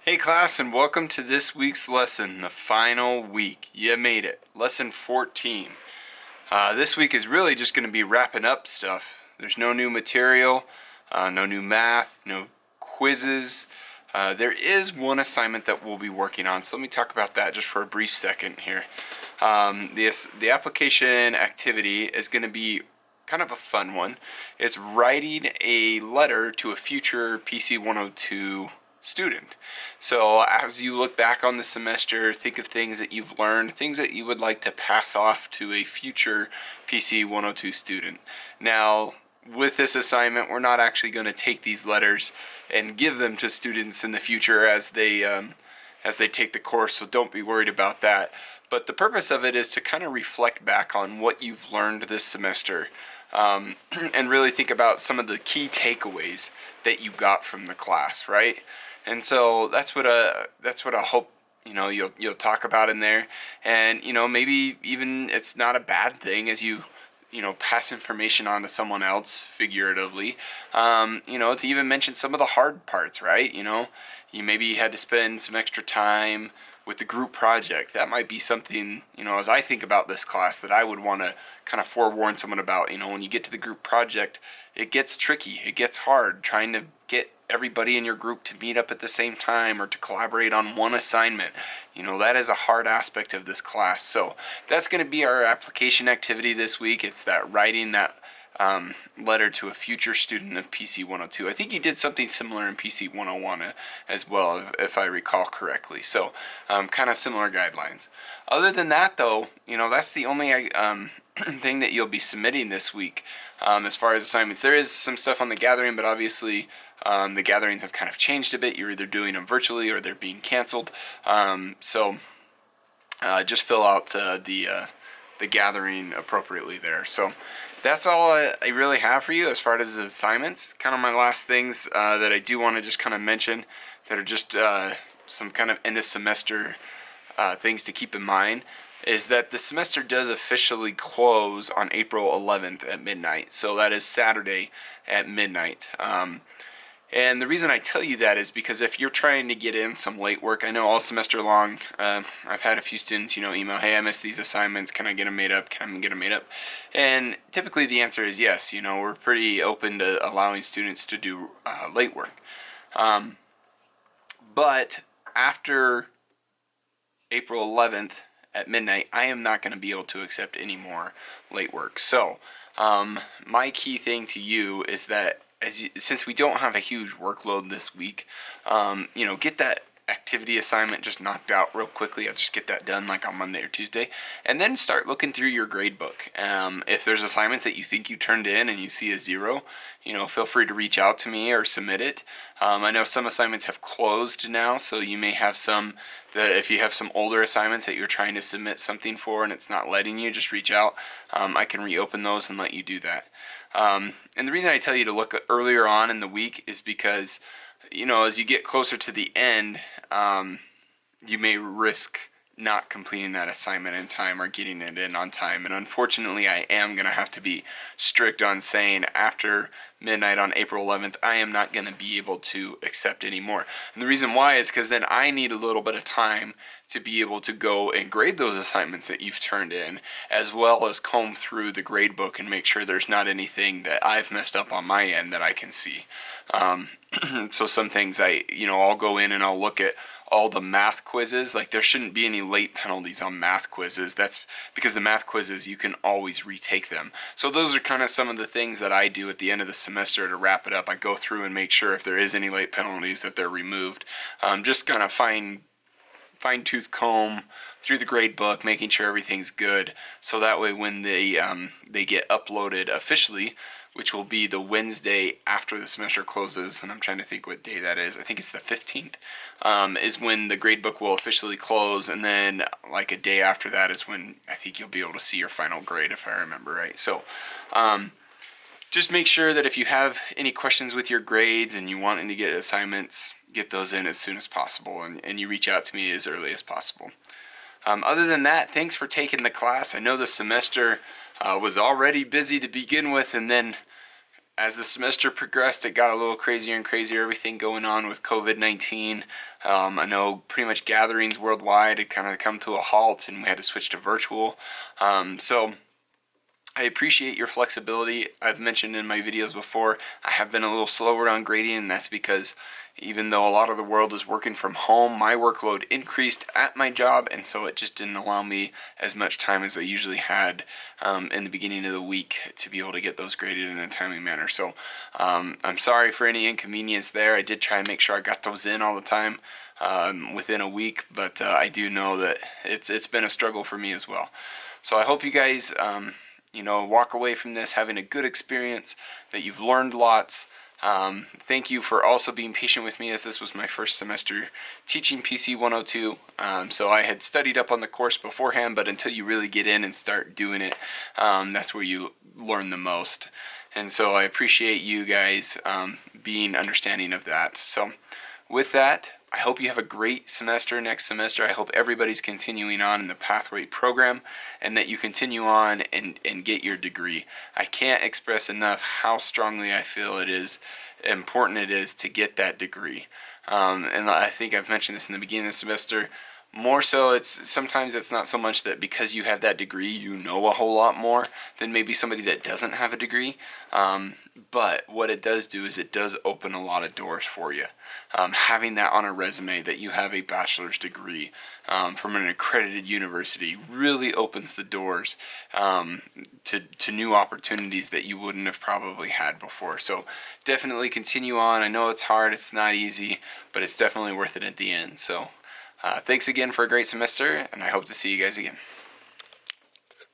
Hey class, and welcome to this week's lesson, the final week. You made it. Lesson 14. This week is really just going to be wrapping up stuff. There's no new material, no new math, no quizzes. There is one assignment that we'll be working on, so let me talk about that just for a brief second here. The application activity is going to be kind of a fun one. It's writing a letter to a future PC 102 student. So as you look back on the semester, think of things that you've learned, things that you would like to pass off to a future PC 102 student. Now, with this assignment, we're not actually going to take these letters and give them to students in the future as they take the course, so don't be worried about that. But the purpose of it is to kind of reflect back on what you've learned this semester, and really think about some of the key takeaways that you got from the class, right? And so that's what I hope you'll talk about in there, and maybe even it's not a bad thing as you pass information on to someone else figuratively, to even mention some of the hard parts, right? You maybe had to spend some extra time with the group project. That might be something, as I think about this class, that I would want to kind of forewarn someone about. When you get to the group project, it gets tricky, it gets hard trying to get everybody in your group to meet up at the same time or to collaborate on one assignment. That is a hard aspect of this class. So that's going to be our application activity this week. It's that writing that letter to a future student of PC 102. I think you did something similar in PC 101 as well, if I recall correctly. So kind of similar guidelines. Other than that, though, that's the only thing that you'll be submitting this week as far as assignments. There is some stuff on the gathering, but obviously the gatherings have kind of changed a bit. You're either doing them virtually or they're being canceled. So just fill out the gathering appropriately there. So that's all I really have for you as far as the assignments. Kind of my last things that I do want to just kind of mention that are just some kind of end of semester things to keep in mind is that the semester does officially close on April 11th at midnight. So that is Saturday at midnight. And the reason I tell you that is because if you're trying to get in some late work, I know all semester long, I've had a few students, email, hey, I missed these assignments, can I get them made up, can I get them made up? And typically the answer is yes. We're pretty open to allowing students to do late work. But after April 11th at midnight, I am not going to be able to accept any more late work. So my key thing to you is that since we don't have a huge workload this week, get that activity assignment just knocked out real quickly. I'll just get that done like on Monday or Tuesday, and then start looking through your grade book. If there's assignments that you think you turned in and you see a 0, feel free to reach out to me or submit it. I know some assignments have closed now, so you may have some that if you have some older assignments that you're trying to submit something for and it's not letting you, just reach out. I can reopen those and let you do that. And the reason I tell you to look earlier on in the week is because, as you get closer to the end, you may risk not completing that assignment in time or getting it in on time. And unfortunately, I am going to have to be strict on saying after midnight on April 11th, I am not going to be able to accept any more. And the reason why is because then I need a little bit of time to be able to go and grade those assignments that you've turned in, as well as comb through the grade book and make sure there's not anything that I've messed up on my end that I can see. So some things I'll go in and I'll look at all the math quizzes. Like, there shouldn't be any late penalties on math quizzes. That's because the math quizzes, you can always retake them. So those are kind of some of the things that I do at the end of the semester to wrap it up. I go through and make sure if there is any late penalties that they're removed. Just kind of fine-tooth comb through the grade book, making sure everything's good, so that way when they get uploaded officially, which will be the Wednesday after the semester closes, and I'm trying to think what day that is. I think it's the 15th, is when the gradebook will officially close, and then like a day after that is when I think you'll be able to see your final grade, if I remember right. So just make sure that if you have any questions with your grades and you want to get assignments, get those in as soon as possible, and you reach out to me as early as possible. Other than that, thanks for taking the class. I know the semester was already busy to begin with, and then as the semester progressed, it got a little crazier and crazier, everything going on with COVID-19. I know pretty much gatherings worldwide had kind of come to a halt and we had to switch to virtual. So I appreciate your flexibility. I've mentioned in my videos before, I have been a little slower on grading, and that's because even though a lot of the world is working from home, my workload increased at my job, and so it just didn't allow me as much time as I usually had in the beginning of the week to be able to get those graded in a timely manner. So I'm sorry for any inconvenience there. I did try and make sure I got those in all the time within a week, but I do know that it's been a struggle for me as well. So I hope you guys walk away from this having a good experience, that you've learned lots. Thank you for also being patient with me, as this was my first semester teaching PC 102. So I had studied up on the course beforehand, but until you really get in and start doing it, that's where you learn the most. And so I appreciate you guys being understanding of that. So with that, I hope you have a great semester next semester. I hope everybody's continuing on in the Pathway program and that you continue on and get your degree. I can't express enough how strongly I feel important it is to get that degree. And I think I've mentioned this in the beginning of the semester. More so, sometimes it's not so much that because you have that degree you know a whole lot more than maybe somebody that doesn't have a degree. But what it does do is it does open a lot of doors for you. Having that on a resume that you have a bachelor's degree from an accredited university really opens the doors to new opportunities that you wouldn't have probably had before. So definitely continue on. I know it's hard, it's not easy, but it's definitely worth it at the end. So thanks again for a great semester, and I hope to see you guys again.